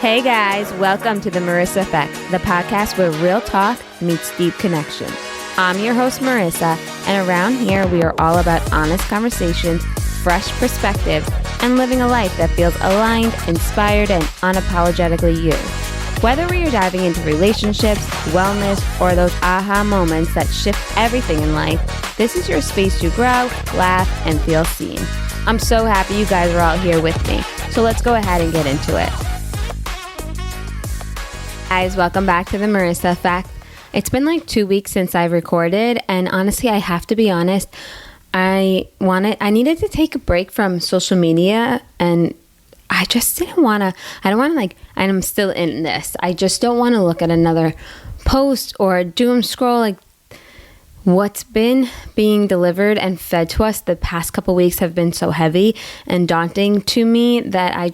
Hey guys, welcome to the Marissa Effect, the podcast where real talk meets deep connection. I'm your host, Marissa, and around here we are all about honest conversations, fresh perspectives, and living a life that feels aligned, inspired, and unapologetically you. Whether we are diving into relationships, wellness, or those aha moments that shift everything in life, this is your space to grow, laugh, and feel seen. I'm so happy you guys are all here with me, so let's go ahead and get into it. Guys, welcome back to the Marissa Effect. It's been like 2 weeks since I've recorded, and honestly, I have to be honest, I needed to take a break from social media, and I just didn't want to, and I'm still in this. I just don't want to look at another post or doom scroll. Like, what's been being delivered and fed to us the past couple weeks have been so heavy and daunting to me that I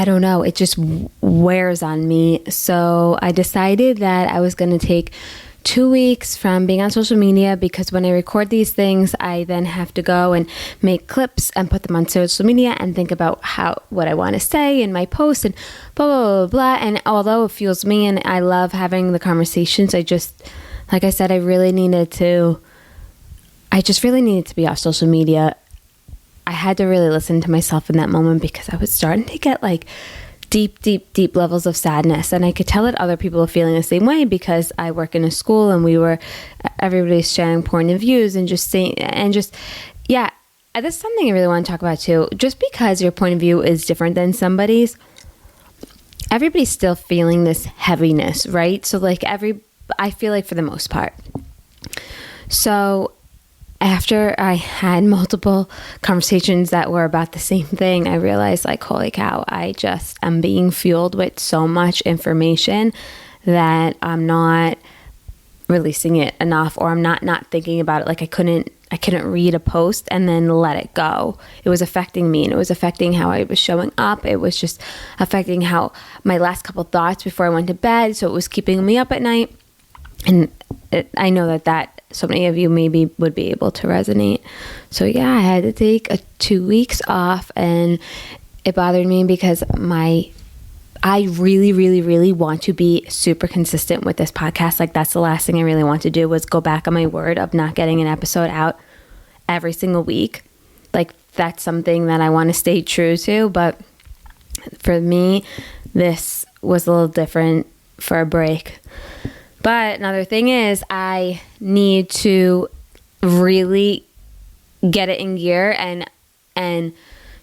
don't know, it just wears on me. So I decided that I was going to take 2 weeks from being on social media, because when I record these things, I then have to go and make clips and put them on social media and think about what I want to say in my post and blah, blah, blah, blah. And although it fuels me and I love having the conversations, like I said, I just really needed to be off social media. I had to really listen to myself in that moment, because I was starting to get like deep levels of sadness. And I could tell that other people were feeling the same way, because I work in a school and everybody's sharing point of views and this is something I really want to talk about too. Just because your point of view is different than somebody's, everybody's still feeling this heaviness, right? So I feel like for the most part. So after I had multiple conversations that were about the same thing, I realized, like, holy cow, I just am being fueled with so much information that I'm not releasing it enough, or I'm not thinking about it. Like, I couldn't read a post and then let it go. It was affecting me, and it was affecting how I was showing up. It was just affecting how my last couple thoughts before I went to bed. So it was keeping me up at night. And I know that so many of you maybe would be able to resonate. So yeah, I had to take 2 weeks off, and it bothered me because I really want to be super consistent with this podcast. Like, that's the last thing I really want to do, was go back on my word of not getting an episode out every single week. Like, that's something that I want to stay true to. But for me, this was a little different for a break. But another thing is, I need to really get it in gear and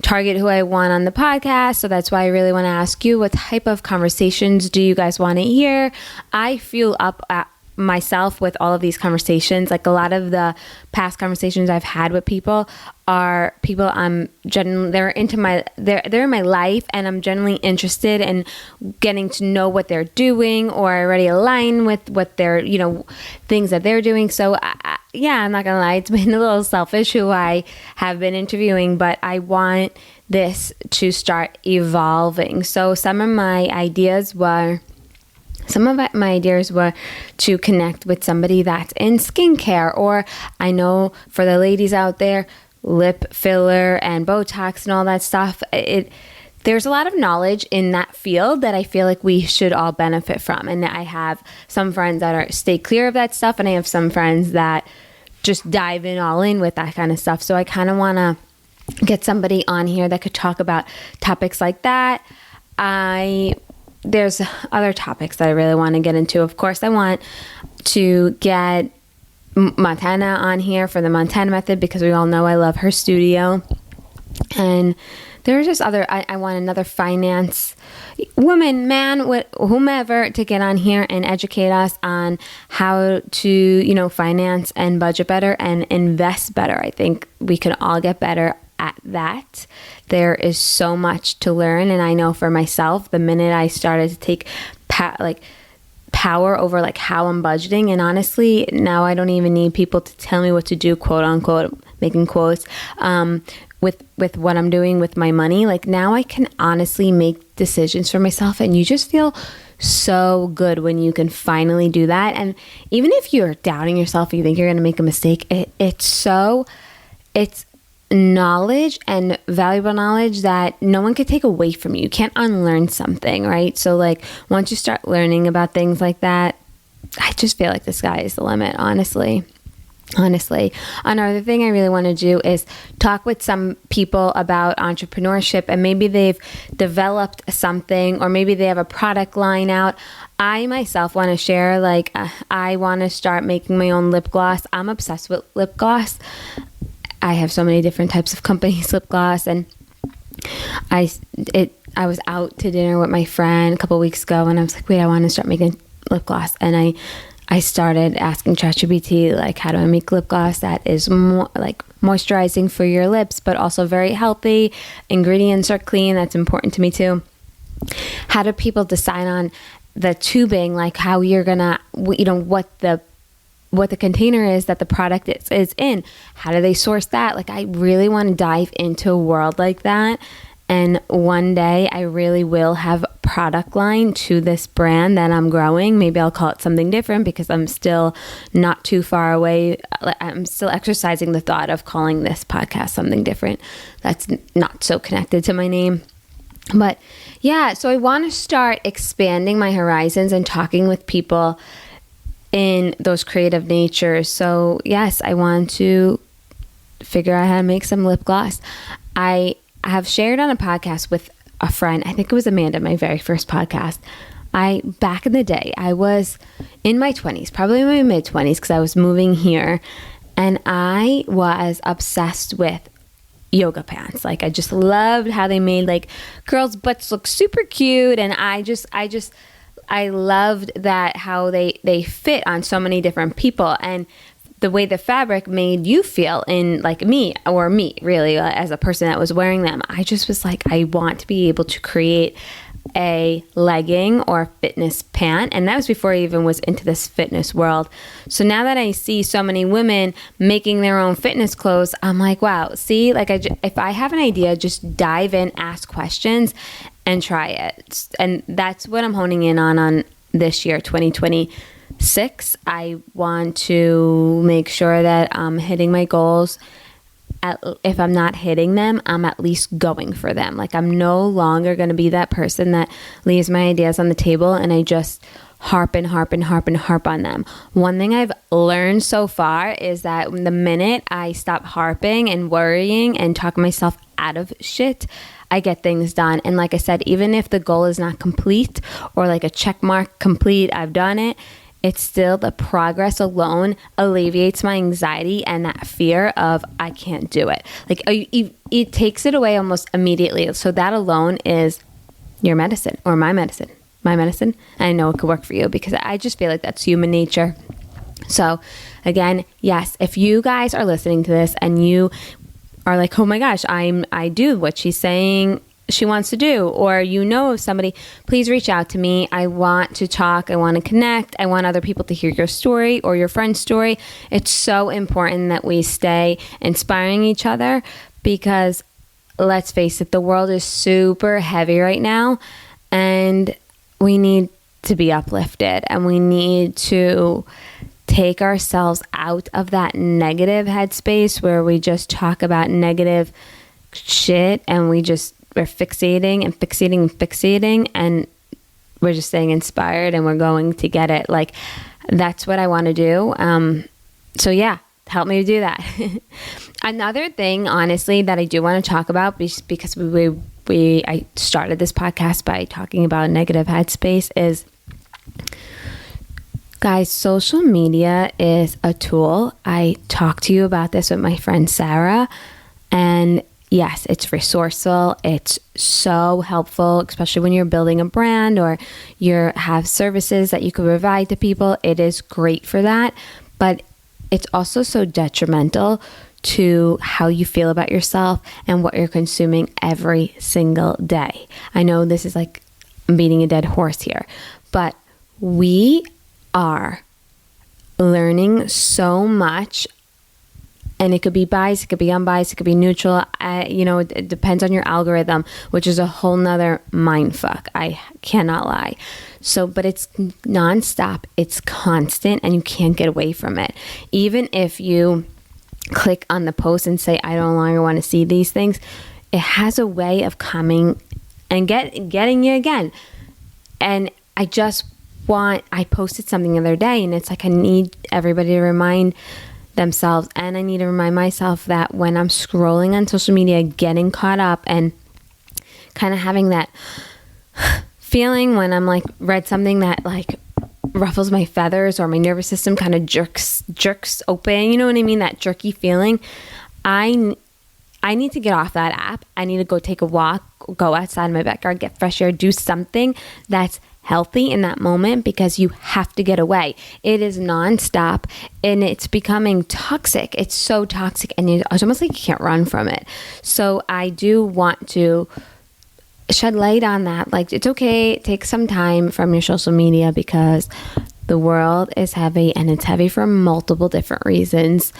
target who I want on the podcast. So that's why I really want to ask you, what type of conversations do you guys want to hear? I fuel up myself with all of these conversations. Like, a lot of the past conversations I've had with people are people they're in my life, and I'm generally interested in getting to know what they're doing, or already align with what they're, things that they're doing. So I'm not gonna lie, it's been a little selfish who I have been interviewing, but I want this to start evolving. So some of my ideas were to connect with somebody that's in skincare, or I know for the ladies out there, lip filler and Botox and all that stuff. There's a lot of knowledge in that field that I feel like we should all benefit from. And I have some friends that stay clear of that stuff, and I have some friends that just dive all in with that kind of stuff. So I kind of want to get somebody on here that could talk about topics like that. There's other topics that I really want to get into. Of course, I want to get Montana on here for the Montana Method, because we all know I love her studio. And there's just I want another finance woman, man, whomever, to get on here and educate us on how to, finance and budget better and invest better. I think we can all get better at that. There is so much to learn, and I know for myself, the minute I started to take power over how I'm budgeting, and honestly, now I don't even need people to tell me what to do, quote unquote, making quotes, with what I'm doing with my money. Like, now I can honestly make decisions for myself, and you just feel so good when you can finally do that. And even if you're doubting yourself, you think you're going to make a mistake, it's knowledge and valuable knowledge that no one could take away from you. You can't unlearn something, right? So like once you start learning about things like that, I just feel like the sky is the limit, honestly. Another thing I really want to do is talk with some people about entrepreneurship, and maybe they've developed something, or maybe they have a product line out. I myself want to share, like, I want to start making my own lip gloss. I'm obsessed with lip gloss. I have so many different types of companies lip gloss, and I was out to dinner with my friend a couple weeks ago, and I was like, wait, I want to start making lip gloss. And I started asking ChatGPT, like, how do I make lip gloss that is more like moisturizing for your lips, but also very healthy? Ingredients are clean. That's important to me too. How do people decide on the tubing, like how you're gonna, what the container is that the product is in? How do they source that? Like, I really want to dive into a world like that. And one day I really will have a product line to this brand that I'm growing. Maybe I'll call it something different because I'm still not too far away. I'm still exercising the thought of calling this podcast something different that's not so connected to my name. But yeah, so I want to start expanding my horizons and talking with people in those creative natures. So yes, I want to figure out how to make some lip gloss. I have shared on a podcast with a friend. I think it was Amanda, my very first podcast. Back in the day, I was in my 20s, probably in my mid 20s, because I was moving here, and I was obsessed with yoga pants. Like, I just loved how they made like girls' butts look super cute, and I loved that how they fit on so many different people, and the way the fabric made you feel in, like, me really, as a person that was wearing them. I just was like, I want to be able to create a legging or fitness pant. And that was before I even was into this fitness world. So now that I see so many women making their own fitness clothes, I'm like, wow, see, like, if I have an idea, just dive in, ask questions, and try it. And that's what I'm honing in on this year, 2026. I want to make sure that I'm hitting my goals. If I'm not hitting them, I'm at least going for them. Like, I'm no longer going to be that person that leaves my ideas on the table and I just harp on them. One thing I've learned so far is that the minute I stop harping and worrying and talk myself out of shit, I get things done. And like I said, even if the goal is not complete or like a check mark complete, I've done it, it's still the progress alone alleviates my anxiety and that fear of I can't do it. Like, it takes it away almost immediately. So that alone is your medicine, or my medicine. And I know it could work for you because I just feel like that's human nature. So again, yes, if you guys are listening to this and you are like, oh my gosh, I do what she's saying she wants to do, or you know of somebody, please reach out to me. I want to talk. I want to connect. I want other people to hear your story or your friend's story. It's so important that we stay inspiring each other because, let's face it, the world is super heavy right now, and we need to be uplifted, and we need to take ourselves out of that negative headspace where we just talk about negative shit and we're fixating and we're just staying inspired and we're going to get it. Like, that's what I want to do. So yeah, help me do that. Another thing, honestly, that I do want to talk about, because I started this podcast by talking about negative headspace, is, guys, social media is a tool. I talked to you about this with my friend Sarah, and yes, it's resourceful. It's so helpful, especially when you're building a brand or you have services that you can provide to people. It is great for that, but it's also so detrimental to how you feel about yourself and what you're consuming every single day. I know this is like I'm beating a dead horse here, but we are learning so much. And it could be biased, it could be unbiased, it could be neutral. It depends on your algorithm, which is a whole nother mindfuck. I cannot lie. So, but it's nonstop, it's constant, and you can't get away from it. Even if you click on the post and say, I no longer want to see these things, it has a way of coming and getting you again. And I posted something the other day, and it's like, I need everybody to remind themselves, and I need to remind myself that when I'm scrolling on social media, getting caught up and kind of having that feeling when I'm like read something that like ruffles my feathers or my nervous system kind of jerks open, you know what I mean? That jerky feeling. I need to get off that app. I need to go take a walk, go outside my backyard, get fresh air, do something that's healthy in that moment, because you have to get away. It is nonstop and it's becoming toxic. It's so toxic, and it's almost like you can't run from it. So I do want to shed light on that. Like, it's okay, take some time from your social media, because the world is heavy, and it's heavy for multiple different reasons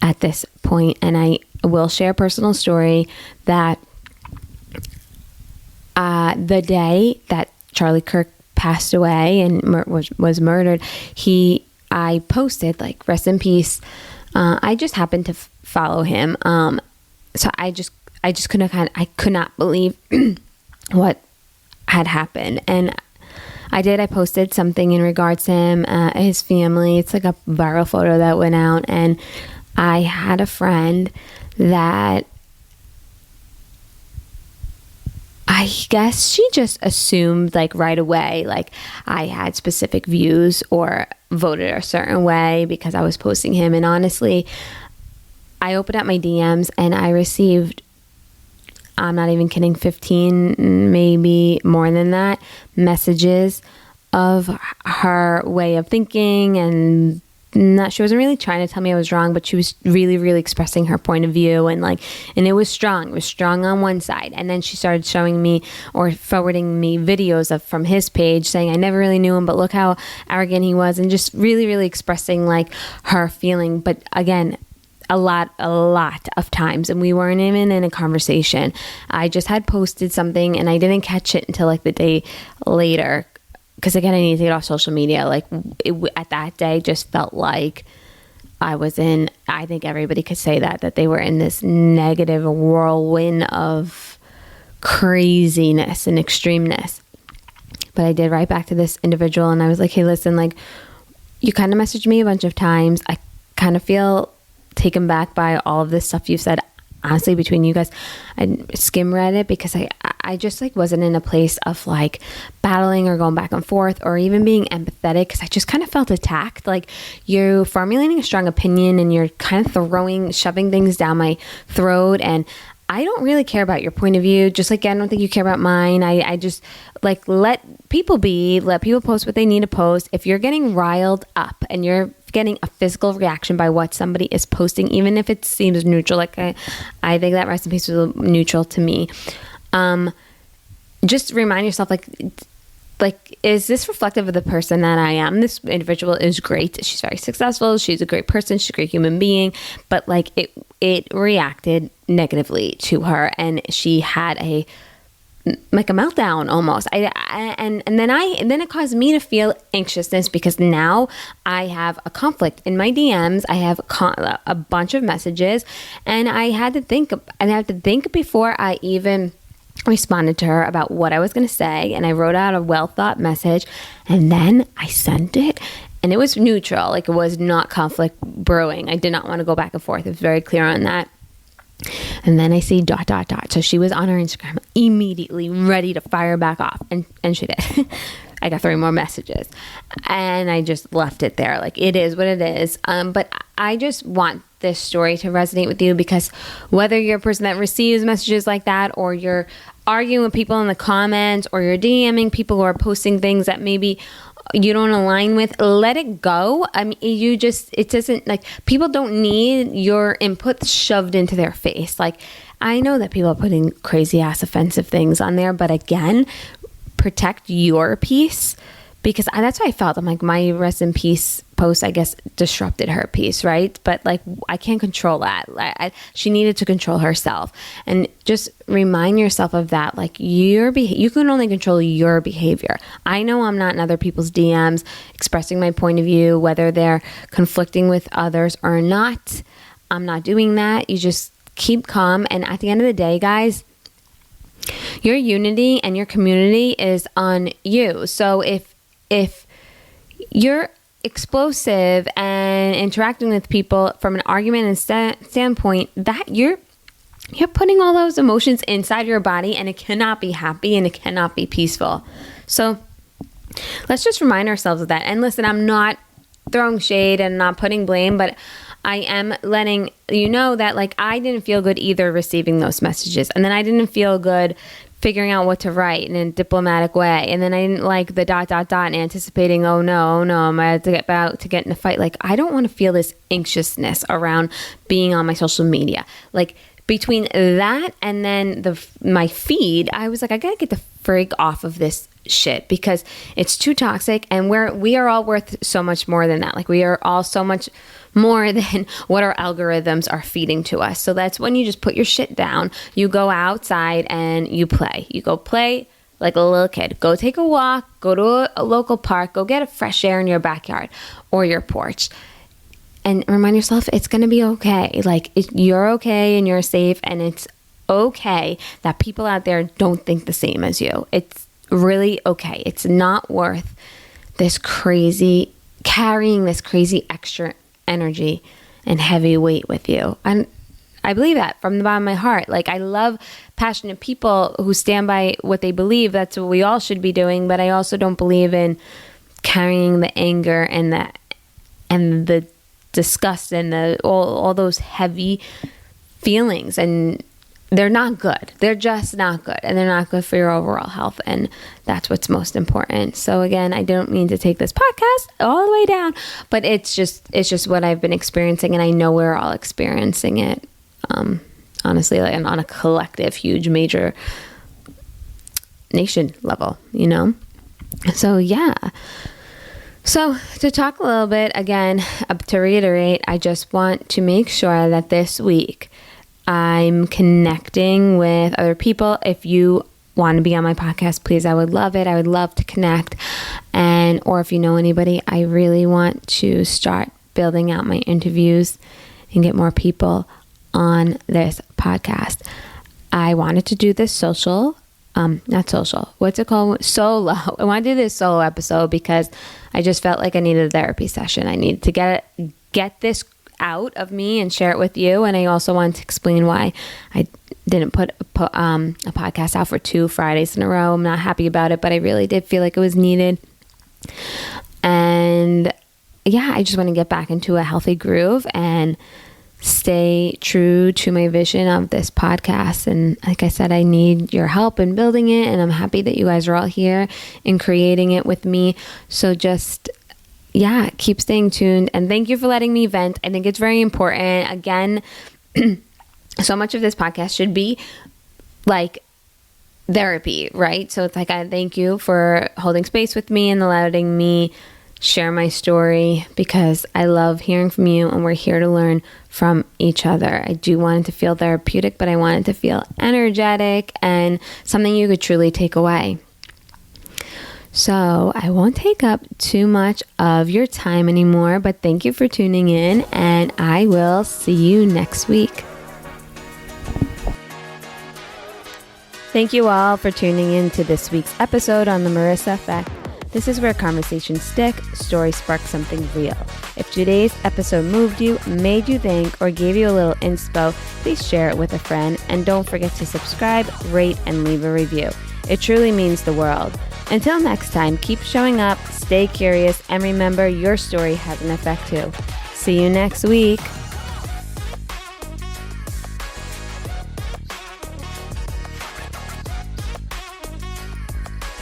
at this point. And I will share a personal story that the day that Charlie Kirk passed away and was murdered, I posted like, rest in peace. I just happened to follow him. So I could not believe what had happened. And I posted something in regards to him, his family. It's like a viral photo that went out, and I had a friend that I guess she just assumed like right away, like I had specific views or voted a certain way because I was posting him. And honestly, I opened up my DMs and I received, I'm not even kidding, 15, maybe more than that, messages of her way of thinking, and she wasn't really trying to tell me I was wrong, but she was really, really expressing her point of view, and it was strong. It was strong on one side. And then she started showing me or forwarding me videos from his page saying, I never really knew him, but look how arrogant he was, and just really, really expressing like her feeling. But again, a lot of times, and we weren't even in a conversation. I just had posted something and I didn't catch it until like the day later, because again, I need to get off social media. Like at that day just felt like I was in, I think everybody could say that they were in this negative whirlwind of craziness and extremeness. But I did write back to this individual and I was like, hey, listen, like, you kind of messaged me a bunch of times. I kind of feel taken back by all of this stuff you've said. Honestly, between you guys, I skim read it because I just like wasn't in a place of like battling or going back and forth or even being empathetic, because I just kind of felt attacked. Like, you're formulating a strong opinion and you're kind of shoving things down my throat, and I don't really care about your point of view. Just like I don't think you care about mine. I just like let people post what they need to post. If you're getting riled up and you're getting a physical reaction by what somebody is posting, even if it seems neutral, like I think that rest in peace was neutral to me. Just remind yourself, like, is this reflective of the person that I am? This individual is great. She's very successful. She's a great person. She's a great human being. But like it reacted negatively to her, and she had a meltdown almost. And then it caused me to feel anxiousness, because now I have a conflict in my DMs. I have a bunch of messages, and I had to think before I even responded to her about what I was going to say. And I wrote out a well thought message, and then I sent it, and it was neutral. Like, it was not conflict brewing. I did not want to go back and forth. It was very clear on that. And then I see ... So she was on her Instagram immediately ready to fire back off. And she did. I got 3 more messages. And I just left it there. Like, it is what it is. But I just want this story to resonate with you, because whether you're a person that receives messages like that, or you're arguing with people in the comments, or you're DMing people who are posting things that maybe you don't align with, let it go. I mean, it doesn't, like, people don't need your input shoved into their face. Like, I know that people are putting crazy ass offensive things on there, but again, protect your peace, because that's what I felt. I'm like, my rest in peace post, I guess, disrupted her peace, right? But like, I can't control that. She needed to control herself, and just remind yourself of that. Like, you can only control your behavior. I know I'm not in other people's DMs expressing my point of view, whether they're conflicting with others or not. I'm not doing that. You just keep calm. And at the end of the day, guys, your unity and your community is on you. So if you're explosive and interacting with people from an argument and standpoint, that you're putting all those emotions inside your body, and it cannot be happy and it cannot be peaceful. So let's just remind ourselves of that. And listen, I'm not throwing shade and not putting blame, but I am letting you know that like I didn't feel good either receiving those messages. And then I didn't feel good figuring out what to write in a diplomatic way. And then I didn't like the ... and anticipating, oh no, I'm about to get in a fight. Like, I don't want to feel this anxiousness around being on my social media. Like, between that and then my feed, I was like, I gotta get the freak off of this shit because it's too toxic, and we are all worth so much more than that. Like, we are all so much more than what our algorithms are feeding to us. So that's when you just put your shit down, you go outside and you play. You go play like a little kid. Go take a walk, go to a local park, go get a fresh air in your backyard or your porch. And remind yourself it's going to be okay. Like, you're okay and you're safe, and it's okay that people out there don't think the same as you. It's really okay. It's not worth carrying this crazy extra energy and heavy weight with you. And I believe that from the bottom of my heart. Like, I love passionate people who stand by what they believe. That's what we all should be doing. But I also don't believe in carrying the anger and the disgust and all those heavy feelings, and they're not good. They're just not good, and they're not good for your overall health, and that's what's most important. So again, I don't mean to take this podcast all the way down, but it's just what I've been experiencing, and I know we're all experiencing it, honestly, like on a collective, huge, major nation level, you know? So yeah. So to talk a little bit, again, to reiterate, I just want to make sure that this week I'm connecting with other people. If you want to be on my podcast, please, I would love it. I would love to connect. Or if you know anybody, I really want to start building out my interviews and get more people on this podcast. I wanted to do this solo. What's it called? Solo. I want to do this solo episode because I just felt like I needed a therapy session. I needed to get this out of me and share it with you. And I also wanted to explain why I didn't put a podcast out for 2 Fridays in a row. I'm not happy about it, but I really did feel like it was needed. And yeah, I just want to get back into a healthy groove and stay true to my vision of this podcast. And like I said, I need your help in building it, and I'm happy that you guys are all here and creating it with me. So just, yeah, keep staying tuned, and thank you for letting me vent. I think it's very important. Again, so much of this podcast should be like therapy, right? So it's like, I thank you for holding space with me and letting me share my story, because I love hearing from you, and we're here to learn from each other. I do want it to feel therapeutic, but I want it to feel energetic and something you could truly take away. So I won't take up too much of your time anymore, but thank you for tuning in, and I will see you next week. Thank you all for tuning in to this week's episode on the Marissa Effect. This is where conversations stick, stories spark something real. If today's episode moved you, made you think, or gave you a little inspo, please share it with a friend. And don't forget to subscribe, rate, and leave a review. It truly means the world. Until next time, keep showing up, stay curious, and remember, your story has an effect too. See you next week.